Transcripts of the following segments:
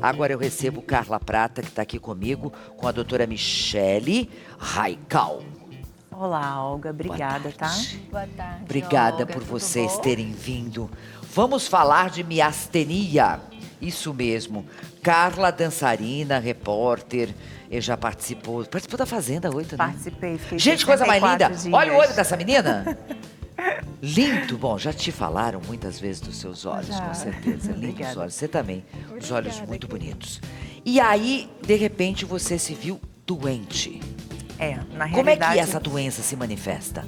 Agora eu recebo Carla Prata, que está aqui comigo, com a doutora Michele Raical. Olá, Olga. Obrigada, tá? Boa tarde, Obrigada Olga. por Tudo vocês bom? terem vindo. Vamos falar de miastenia. Isso mesmo. Carla, dançarina, repórter, já participou da Fazenda 8, né? Participei, fiquei Gente, coisa mais linda. 64 dias. Olha o olho dessa menina. Lindo. Bom, já te falaram muitas vezes dos seus olhos, Já. com certeza. Lindos Obrigada. olhos. Você também. Os olhos Obrigada, muito querida. bonitos. E aí, de repente, você se viu doente. Na Como é realidade, que essa doença se manifesta?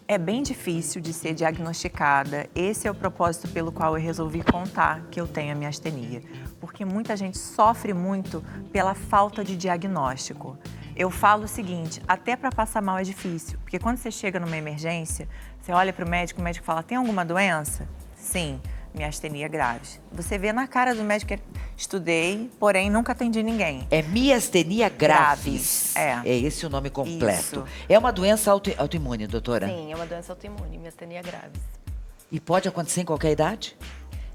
é bem difícil de ser diagnosticada. Esse é o propósito pelo qual eu resolvi contar que eu tenho a miastenia. Porque muita gente sofre muito pela falta de diagnóstico. Eu falo o seguinte, até para passar mal é difícil. Porque quando você chega numa emergência, você olha para o médico fala, tem alguma doença? Sim, miastenia grave. Você vê na cara do médico que estudei, porém nunca atendi ninguém. É miastenia graves. Graves, É esse o nome completo. Isso. É uma doença autoimune, doutora? Sim, é uma doença autoimune, miastenia graves. E pode acontecer em qualquer idade?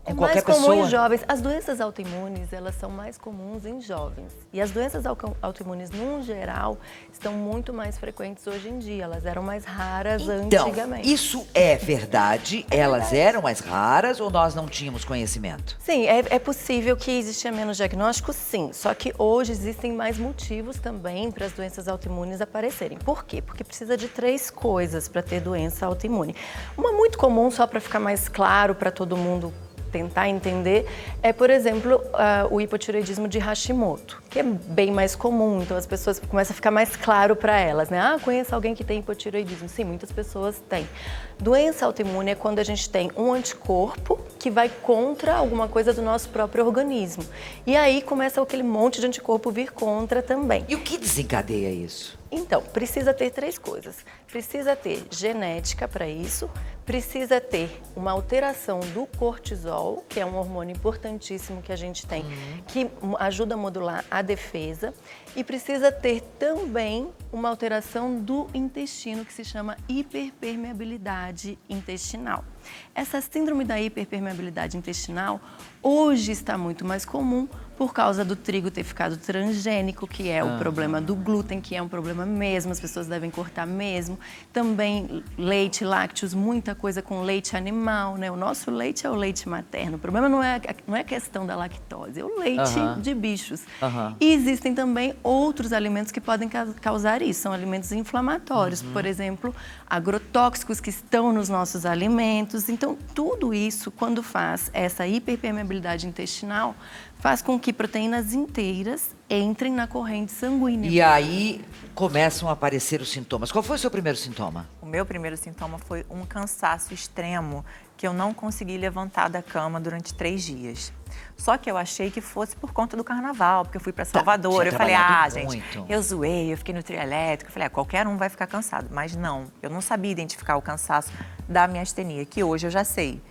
Com É qualquer mais comum pessoa? em jovens. As doenças autoimunes, elas são mais comuns em jovens. E as doenças autoimunes, num geral, estão muito mais frequentes hoje em dia. Elas eram mais raras Então, antigamente. isso é verdade? Elas eram mais raras ou nós não tínhamos conhecimento? Sim, é possível que existia menos diagnóstico, sim. Só que hoje existem mais motivos também para as doenças autoimunes aparecerem. Por quê? Porque precisa de 3 coisas para ter doença autoimune. Uma muito comum, só para ficar mais claro para todo mundo tentar entender, é, por exemplo, o hipotireoidismo de Hashimoto, que é bem mais comum, então as pessoas começam a ficar mais claro para elas, né? Ah, conheço alguém que tem hipotireoidismo. Sim, muitas pessoas têm. Doença autoimune é quando a gente tem um anticorpo que vai contra alguma coisa do nosso próprio organismo. E aí começa aquele monte de anticorpo vir contra também. E o que desencadeia isso? Então, precisa ter 3 coisas. Precisa ter genética para isso, precisa ter uma alteração do cortisol, que é um hormônio importantíssimo que a gente tem, que ajuda a modular a defesa, e precisa ter também uma alteração do intestino, que se chama hiperpermeabilidade intestinal. Essa síndrome da hiperpermeabilidade intestinal hoje está muito mais comum por causa do trigo ter ficado transgênico, que é o problema do glúten, que é um problema mesmo, as pessoas devem cortar mesmo. Também leite, lácteos, muita coisa com leite animal, né? O nosso leite é o leite materno. O problema não é a questão da lactose, é o leite de bichos. E existem também outros alimentos que podem causar isso, são alimentos inflamatórios, por exemplo, agrotóxicos que estão nos nossos alimentos. Então, tudo isso, quando faz essa hiperpermeabilidade intestinal, faz com que proteínas inteiras entrem na corrente sanguínea. E aí começam a aparecer os sintomas. Qual foi o seu primeiro sintoma? O meu primeiro sintoma foi um cansaço extremo que eu não consegui levantar da cama durante 3 dias. Só que eu achei que fosse por conta do carnaval, porque eu fui para Salvador. tinha Eu falei, trabalhado gente, muito. eu zoei, eu fiquei no trio elétrico. Eu falei, qualquer um vai ficar cansado. Mas não, eu não sabia identificar o cansaço da miastenia, que hoje eu já sei.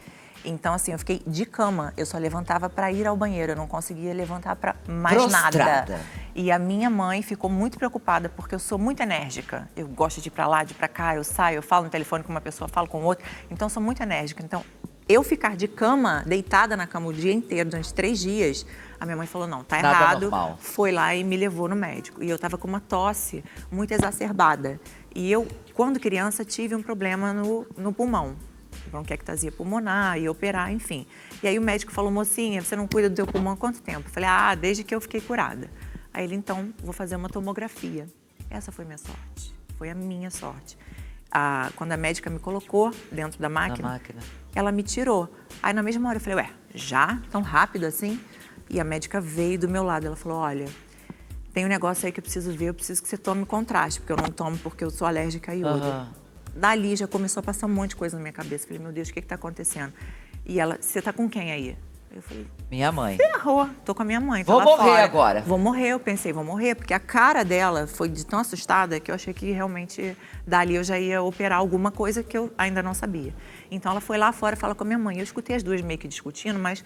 Então, assim, eu fiquei de cama, eu só levantava para ir ao banheiro, eu não conseguia levantar para mais Prostrada. nada. E a minha mãe ficou muito preocupada, porque eu sou muito enérgica. Eu gosto de ir para lá, de ir para cá, eu saio, eu falo no telefone com uma pessoa, falo com outra. Então, eu sou muito enérgica. Então, eu ficar de cama, deitada na cama o dia inteiro, durante 3 dias, a minha mãe falou, não, tá Nada errado. normal. Foi lá e me levou no médico. E eu tava com uma tosse muito exacerbada. E eu, quando criança, tive um problema no pulmão. Bronquiectasia pulmonar, ia operar, enfim. E aí o médico falou, mocinha, você não cuida do teu pulmão há quanto tempo? Eu falei, desde que eu fiquei curada. Aí ele, então, vou fazer uma tomografia. Essa foi minha sorte, foi a minha sorte. Quando a médica me colocou dentro da máquina, ela me tirou. Aí na mesma hora eu falei, já? Tão rápido assim? E a médica veio do meu lado, ela falou, olha, tem um negócio aí que eu preciso ver, eu preciso que você tome contraste, porque eu não tomo porque eu sou alérgica a iodo. Dali já começou a passar um monte de coisa na minha cabeça. Falei, meu Deus, o que está acontecendo? E ela, você tá com quem aí? Eu falei, minha mãe. Ferrou, tô com a minha mãe. Vou morrer agora. Vou morrer, eu pensei, vou morrer, porque a cara dela foi de tão assustada que eu achei que realmente dali eu já ia operar alguma coisa que eu ainda não sabia. Então ela foi lá fora falar com a minha mãe. Eu escutei as duas meio que discutindo, mas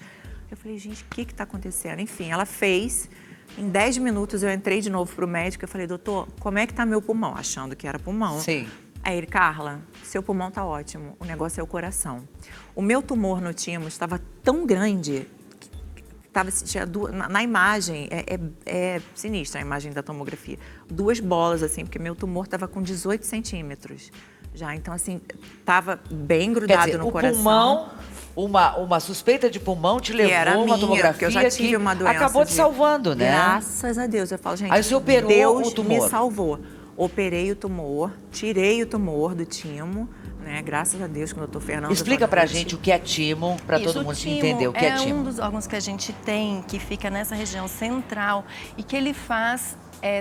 eu falei, gente, o que está acontecendo? Enfim, ela fez. Em 10 minutos eu entrei de novo pro médico e falei, doutor, como é que tá meu pulmão? Achando que era pulmão. Sim. Aí ele, Carla, seu pulmão tá ótimo, o negócio é o coração. O meu tumor no timo estava tão grande, na imagem, é sinistra a imagem da tomografia. 2 bolas, assim, porque meu tumor estava com 18 centímetros já. Então, assim, estava bem grudado. Quer dizer, no o coração. Pulmão, uma suspeita de pulmão te levou era a uma minha, tomografia porque eu já tive uma doença acabou te salvando, né? Graças a Deus. Eu falo, gente, Aí você operou Deus o tumor. me salvou. Operei o tumor, tirei o tumor do timo, né? Graças a Deus, com o Dr. Fernando. Explica pra gente o que é timo, pra todo mundo entender o que é timo. É um dos órgãos que a gente tem, que fica nessa região central e que ele faz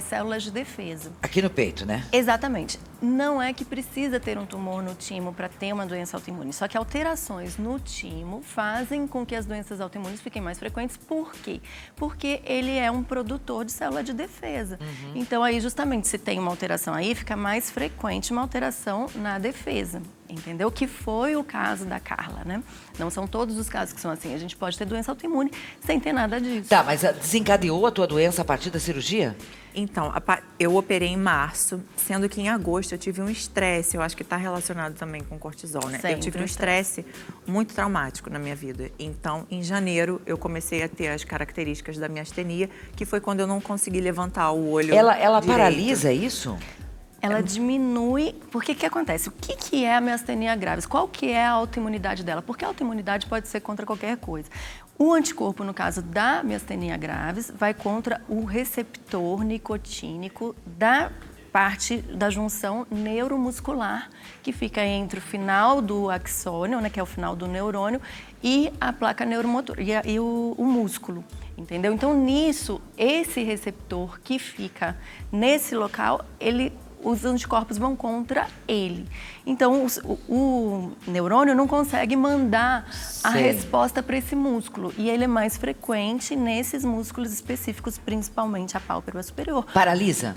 células de defesa. Aqui no peito, né? Exatamente. Não é que precisa ter um tumor no timo para ter uma doença autoimune, só que alterações no timo fazem com que as doenças autoimunes fiquem mais frequentes. Por quê? Porque ele é um produtor de célula de defesa. Então, aí, justamente, se tem uma alteração aí, fica mais frequente uma alteração na defesa. Entendeu? Que foi o caso da Carla, né? Não são todos os casos que são assim. A gente pode ter doença autoimune sem ter nada disso. Tá, mas desencadeou a tua doença a partir da cirurgia? Então, eu operei em março, sendo que em agosto eu tive um estresse, eu acho que está relacionado também com cortisol, né? Sempre eu tive um estresse muito traumático na minha vida. Então, em janeiro, eu comecei a ter as características da miastenia, que foi quando eu não consegui levantar o olho Ela direito. paralisa isso? Ela diminui... Porque que acontece? O que é a miastenia graves? Qual que é a autoimunidade dela? Porque a autoimunidade pode ser contra qualquer coisa. O anticorpo, no caso da miastenia graves, vai contra o receptor nicotínico da parte da junção neuromuscular, que fica entre o final do axônio, né, que é o final do neurônio, e a placa neuromotora, e o músculo. Entendeu? Então, nisso, esse receptor que fica nesse local, os anticorpos vão contra ele. Então, o neurônio não consegue mandar a resposta para esse músculo. E ele é mais frequente nesses músculos específicos, principalmente a pálpebra superior. Paralisa?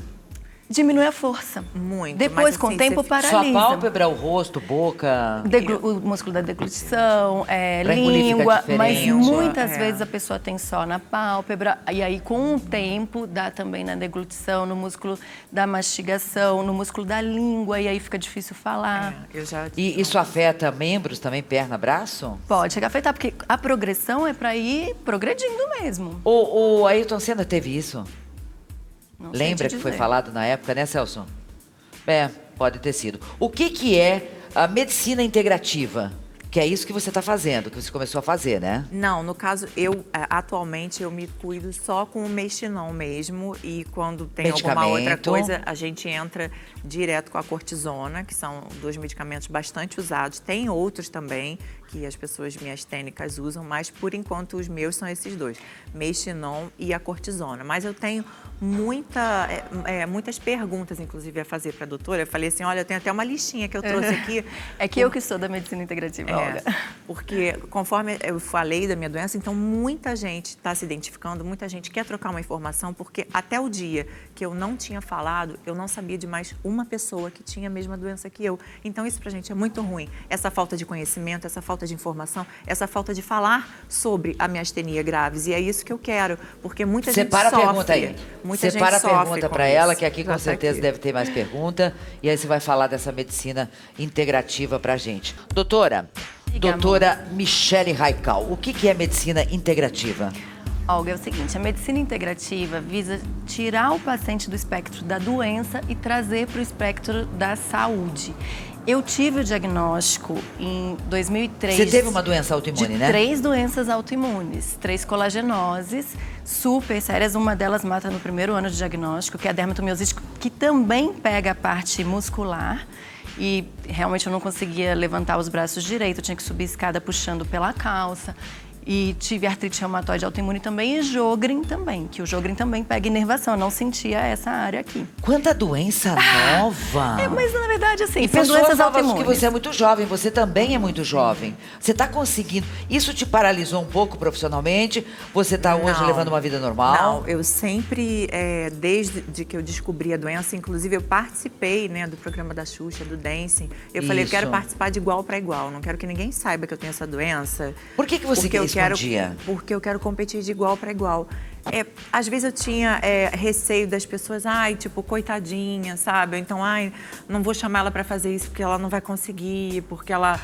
Diminui a força. Muito. Depois, mas, com o assim, tempo, você- paralisa. Sua pálpebra, o rosto, boca... O músculo da deglutição, Pra engolir fica língua, diferente. mas muitas É. vezes a pessoa tem só na pálpebra, e aí com o tempo dá também na deglutição, no músculo da mastigação, no músculo da língua, e aí fica difícil falar. Eu já... E isso afeta membros também, perna, braço? Pode chegar a afetar, porque a progressão é para ir progredindo mesmo. O Ayrton Senna teve isso? Não sei Lembra te que foi dizer. falado na época, né, Celso? Pode ter sido. O que é a medicina integrativa? Que é isso que você está fazendo, que você começou a fazer, né? Não, no caso, atualmente eu me cuido só com o Mestinon mesmo, e quando tem alguma outra Medicamento. coisa, a gente entra direto com a cortisona, que são 2 medicamentos bastante usados. Tem outros também que as pessoas miastênicas usam, mas por enquanto os meus são esses 2, Mestinon e a cortisona. Mas eu tenho muitas perguntas, inclusive, a fazer para a doutora. Eu falei assim, olha, eu tenho até uma listinha que eu trouxe aqui. É que eu que sou da medicina integrativa, Olga. Porque conforme eu falei da minha doença, então muita gente está se identificando, muita gente quer trocar uma informação, porque até o dia que eu não tinha falado, eu não sabia de mais uma pessoa que tinha a mesma doença que eu. Então isso pra gente é muito ruim. Essa falta de conhecimento, essa falta de informação, essa falta de falar sobre a miastenia graves. E é isso que eu quero, porque muita gente Separa sofre. a pergunta aí. Muita Separa gente a pergunta sofre para com ela, isso. que aqui Já com tá certeza aqui. deve ter mais pergunta. E aí você vai falar dessa medicina integrativa pra gente. Doutora Michele Raical, o que é medicina integrativa? Olga, é o seguinte, a medicina integrativa visa tirar o paciente do espectro da doença e trazer para o espectro da saúde. Eu tive o diagnóstico em 2003. Você teve uma doença autoimune, né? 3 doenças autoimunes, 3 colagenoses, super sérias. Uma delas mata no primeiro ano de diagnóstico, que é a dermatomiosite, que também pega a parte muscular. E realmente eu não conseguia levantar os braços direito, eu tinha que subir a escada puxando pela calça. E tive artrite reumatoide autoimune também e Sjögren também, que o Sjögren também pega inervação. Eu não sentia essa área aqui. Quanta doença nova! Mas na verdade, assim, E são pessoas doenças novas, autoimunes. que você é muito jovem, você também é muito jovem. Você está conseguindo. Isso te paralisou um pouco profissionalmente? Você está hoje Não. levando uma vida normal? Não, eu sempre, desde que eu descobri a doença, inclusive eu participei, né, do programa da Xuxa, do Dancing. Eu falei, eu Isso. quero participar de igual para igual, não quero que ninguém saiba que eu tenho essa doença. Por que você Porque respondia? Porque eu quero competir de igual para igual. Às vezes eu tinha receio das pessoas, tipo, coitadinha, sabe? Ou então, não vou chamar ela para fazer isso porque ela não vai conseguir, porque ela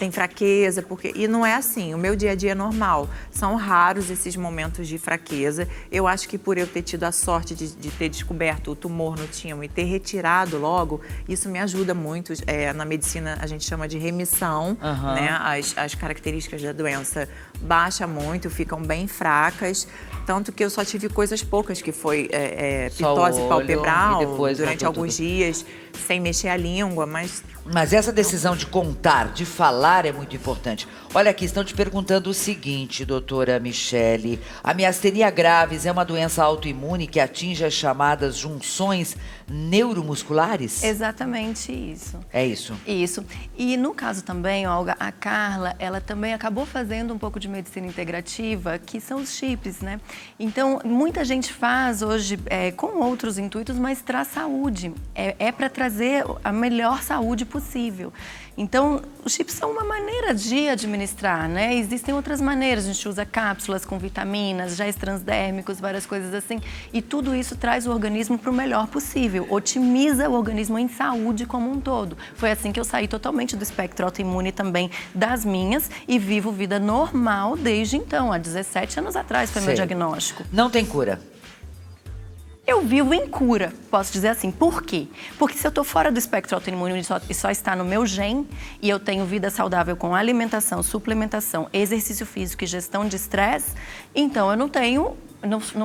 tem fraqueza, e não é assim, o meu dia a dia é normal. São raros esses momentos de fraqueza. Eu acho que por eu ter tido a sorte de ter descoberto o tumor no timo e ter retirado logo, isso me ajuda muito. Na medicina a gente chama de remissão, né? As características da doença baixam muito, ficam bem fracas. Tanto que eu só tive coisas poucas, que foi pitose palpebral durante alguns dias, sem mexer a língua, Mas essa decisão de contar, de falar é muito importante. Olha aqui, estão te perguntando o seguinte, doutora Michele. A miastenia gravis é uma doença autoimune que atinge as chamadas junções neuromusculares? Exatamente isso. É isso? Isso. E no caso também, Olga, a Carla, ela também acabou fazendo um pouco de medicina integrativa, que são os chips, né? Então, muita gente faz hoje com outros intuitos, mas traz saúde. É para trazer a melhor saúde possível. Então, os chips são uma maneira de administrar, né? Existem outras maneiras, a gente usa cápsulas com vitaminas, géis transdérmicos, várias coisas assim. E tudo isso traz o organismo para o melhor possível, otimiza o organismo em saúde como um todo. Foi assim que eu saí totalmente do espectro autoimune também das minhas e vivo vida normal desde então, há 17 anos atrás foi meu diagnóstico. Não tem cura? Eu vivo em cura, posso dizer assim. Por quê? Porque se eu estou fora do espectro autoimune e só está no meu gen e eu tenho vida saudável com alimentação, suplementação, exercício físico e gestão de estresse, então eu não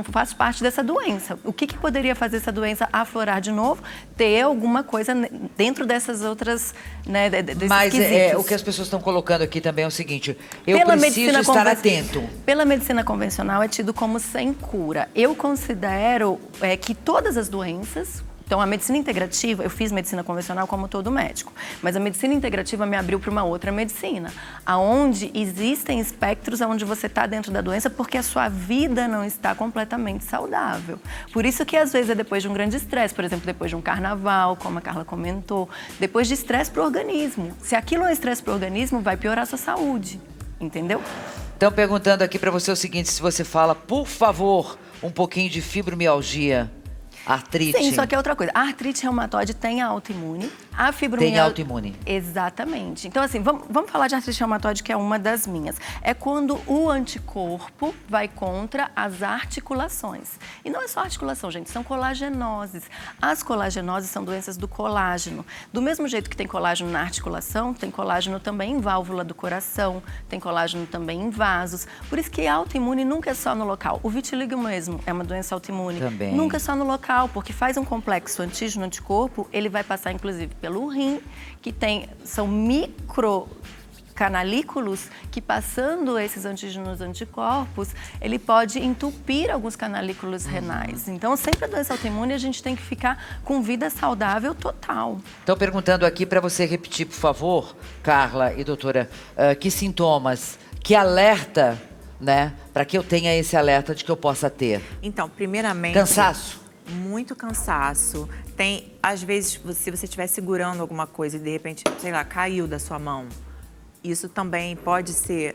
faço parte dessa doença. O que poderia fazer essa doença aflorar de novo? Ter alguma coisa dentro dessas outras, né, desses Mas quesitos. o que as pessoas estão colocando aqui também é o seguinte, eu preciso estar atento. Pela medicina convencional é tido como sem cura. Eu considero que todas as doenças... Então, a medicina integrativa, eu fiz medicina convencional como todo médico, mas a medicina integrativa me abriu para uma outra medicina, aonde existem espectros onde você está dentro da doença porque a sua vida não está completamente saudável. Por isso que, às vezes, é depois de um grande estresse, por exemplo, depois de um carnaval, como a Carla comentou, depois de estresse para o organismo. Se aquilo é estresse para o organismo, vai piorar a sua saúde, entendeu? Estão perguntando aqui para você o seguinte, se você fala, por favor, um pouquinho de fibromialgia. Artrite. Sim, só que é outra coisa. A artrite reumatoide tem a autoimune. A fibromialgia... Tem autoimune. Exatamente. Então, assim, vamos falar de artrite reumatoide, que é uma das minhas. É quando o anticorpo vai contra as articulações. E não é só articulação, gente, são colagenoses. As colagenoses são doenças do colágeno. Do mesmo jeito que tem colágeno na articulação, tem colágeno também em válvula do coração, tem colágeno também em vasos. Por isso que a autoimune nunca é só no local. O vitiligo mesmo é uma doença autoimune. Também. Nunca é só no local, porque faz um complexo antígeno-anticorpo, ele vai passar, inclusive, pelo rim, que são microcanalículos que, passando esses antígenos anticorpos, ele pode entupir alguns canalículos renais. Então, sempre a doença autoimune, a gente tem que ficar com vida saudável total. Estão perguntando aqui para você repetir, por favor, Carla e doutora, que sintomas, que alerta, né, para que eu tenha esse alerta de que eu possa ter? Então, primeiramente... Cansaço? Muito cansaço. Tem, às vezes, se você estiver segurando alguma coisa e de repente, sei lá, caiu da sua mão, isso também pode ser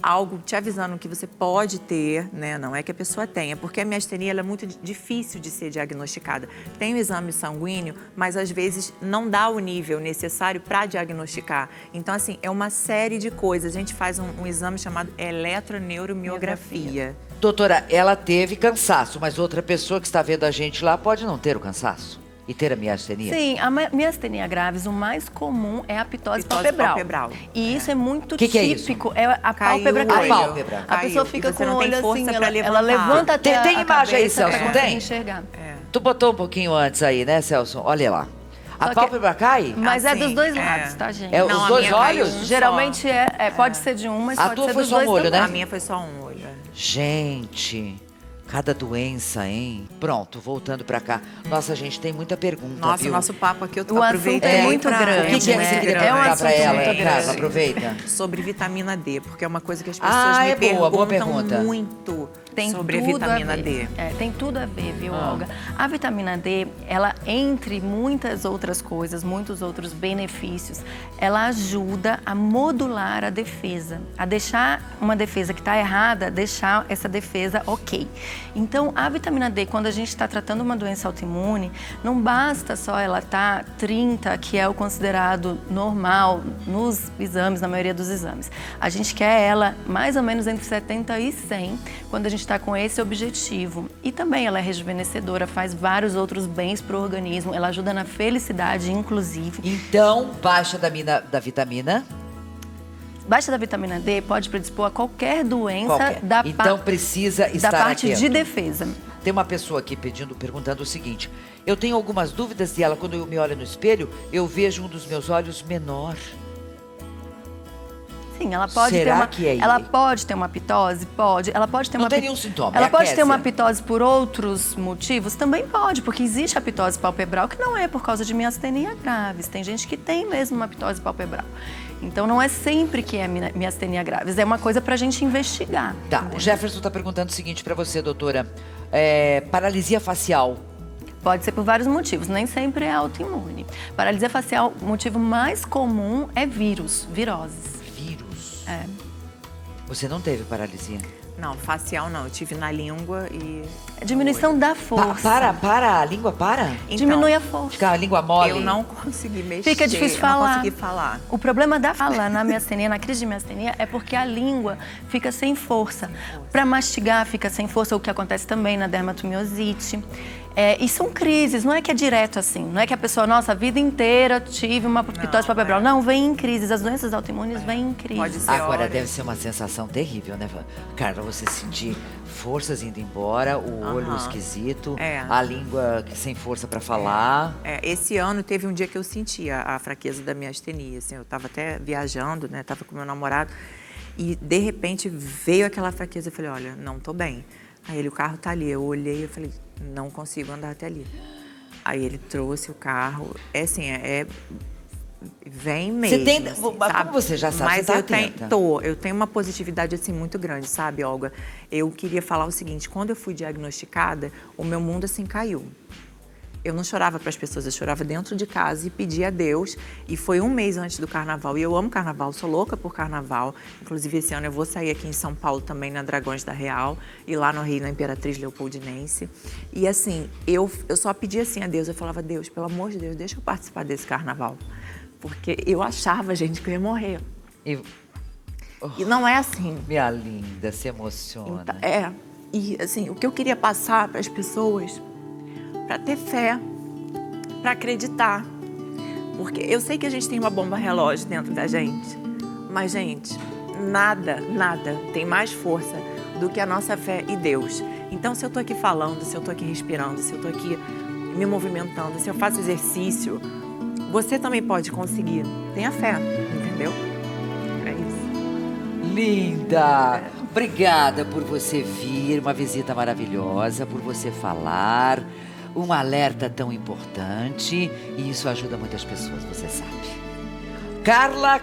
algo te avisando que você pode ter, né? Não é que a pessoa tenha, porque a miastenia ela é muito difícil de ser diagnosticada. Tem o exame sanguíneo, mas às vezes não dá o nível necessário para diagnosticar. Então, assim, é uma série de coisas. A gente faz um exame chamado eletroneuromiografia. Doutora, ela teve cansaço, mas outra pessoa que está vendo a gente lá pode não ter o cansaço e ter a miastenia? Sim, a miastenia gravis, o mais comum é a pitose palpebral. E isso é muito típico. É a pálpebra caiu. A pálpebra. A pessoa fica com o olho assim, ela levanta até tem a imagem aí, cabeça Celso, não tem? enxergar. Tu botou um pouquinho antes aí, né, Celso? Olha lá. A pálpebra cai? Mas é dos dois lados, tá, gente? É os dois olhos? Geralmente pode ser de um, mas pode ser dos dois. A tua foi só um olho, né? A minha foi só um olho. Gente, cada doença, hein? Pronto, voltando pra cá. Nossa, gente, tem muita pergunta, Nossa, viu? nosso papo aqui, eu tô aproveitando. É muito grande. O que é que você queria perguntar pra ela, Carla? Aproveita. Sobre vitamina D, porque é uma coisa que as pessoas me perguntam boa pergunta. muito. Tem sobre tudo a vitamina ver. D. Tem tudo a ver, viu, Olga? A vitamina D, ela, entre muitas outras coisas, muitos outros benefícios, ela ajuda a modular a defesa, a deixar uma defesa que está errada, deixar essa defesa ok. Então, a vitamina D, quando a gente está tratando uma doença autoimune, não basta só ela estar 30, que é o considerado normal nos exames, na maioria dos exames. A gente quer ela mais ou menos entre 70 e 100, quando a gente está com esse objetivo. E também ela é rejuvenescedora, faz vários outros bens para o organismo, ela ajuda na felicidade, inclusive. Então, baixa da vitamina. Baixa da vitamina D pode predispor a qualquer doença Então precisa estar da parte atento. de defesa. Tem uma pessoa aqui perguntando o seguinte: eu tenho algumas dúvidas e ela, quando eu me olho no espelho, eu vejo um dos meus olhos menor. Sim, ela pode Será ter que é ela ele? pode ter uma pitose? Pode. Ela pode ter Não uma tem nenhum sintoma, Ela é pode ter uma aquésia. pitose por outros motivos? Também pode, porque existe a pitose palpebral que não é por causa de miastenia graves. Tem gente que tem mesmo uma pitose palpebral. Então não é sempre que é miastenia graves, é uma coisa pra gente investigar. Tá, entendeu? o Jefferson está perguntando o seguinte para você, doutora: paralisia facial. Pode ser por vários motivos, nem sempre é autoimune. Paralisia facial, o motivo mais comum é viroses. Vírus. É. Você não teve paralisia? Não, facial não. Eu tive na língua e... Diminuição da força. Para, a língua para? Então, Diminui a força. Fica a língua mole? Eu não consegui mexer. Fica difícil eu falar. não consegui falar. O problema da fala na miastenia, na crise de miastenia, é porque a língua fica sem força. Para mastigar, fica sem força, o que acontece também na dermatomiosite. E são crises, não é que é direto assim. Não é que a pessoa, nossa, a vida inteira tive uma pitose palpebral. Não, vem em crises. As doenças autoimunes vêm em crises. Pode ser. Agora horas. deve ser uma sensação terrível, né, Carla? Você sentir forças indo embora, o olho esquisito, a língua sem força para falar. Esse ano teve um dia que eu senti a fraqueza da miastenia. Assim, eu estava até viajando, né? Tava com meu namorado e de repente veio aquela fraqueza. Eu falei, olha, não tô bem. Aí ele, o carro tá ali. Eu olhei e falei, não consigo andar até ali. Aí ele trouxe o carro. Vem mesmo. Você tenta, assim, como sabe? você já sabe, Mas você tá eu atenta. eu tenho uma positividade assim muito grande, sabe, Olga? Eu queria falar o seguinte: quando eu fui diagnosticada, o meu mundo assim caiu. Eu não chorava para as pessoas, eu chorava dentro de casa e pedia a Deus. E foi um mês antes do carnaval. E eu amo carnaval, sou louca por carnaval. Inclusive, esse ano eu vou sair aqui em São Paulo também, na Dragões da Real. E lá no Rio, na Imperatriz Leopoldinense. E assim, eu só pedia assim a Deus. Eu falava, Deus, pelo amor de Deus, deixa eu participar desse carnaval. Porque eu achava, gente, que eu ia morrer. E não é assim. Minha linda, se emociona. Então, e assim, o que eu queria passar para as pessoas, para ter fé, para acreditar. Porque eu sei que a gente tem uma bomba relógio dentro da gente, mas, gente, nada tem mais força do que a nossa fé e Deus. Então, se eu tô aqui falando, se eu tô aqui respirando, se eu tô aqui me movimentando, se eu faço exercício, você também pode conseguir. Tenha fé, entendeu? É isso. Linda! Obrigada por você vir, uma visita maravilhosa, por você falar, um alerta tão importante, e isso ajuda muitas pessoas, você sabe. Carla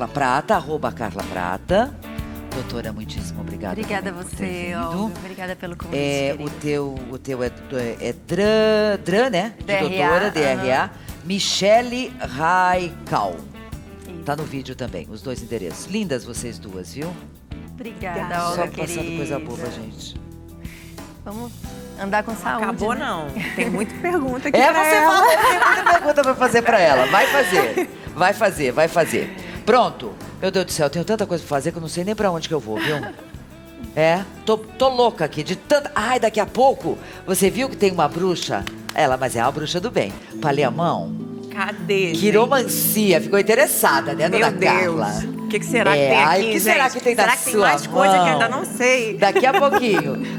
Prata, @CarlaPrata. Doutora, muitíssimo obrigada. Obrigada a por ter você, vindo. Olga. Obrigada pelo convite. O teu é Dran, né? De DRA, doutora, DRA. Michele Raical. Tá no vídeo também, os dois endereços. Lindas vocês duas, viu? Obrigada, Só Olga, passando querida. coisa boa, gente. Vamos andar com saúde, Acabou né? não. Tem muita pergunta aqui Você pra ela. falou, tem muita pergunta pra fazer pra ela. Vai fazer. Pronto. Meu Deus do céu, eu tenho tanta coisa pra fazer que eu não sei nem pra onde que eu vou, viu? Tô louca aqui de tanta... Ai, daqui a pouco, você viu que tem uma bruxa? Mas é uma bruxa do bem. Palei a mão. Cadê, gente? Quiromancia, ficou interessada, né, Meu dona Deus. Carla? O que será que tem aqui, o que será gente? que tem Será na que tem sua mais coisa que eu ainda mão? não sei? Daqui a pouquinho.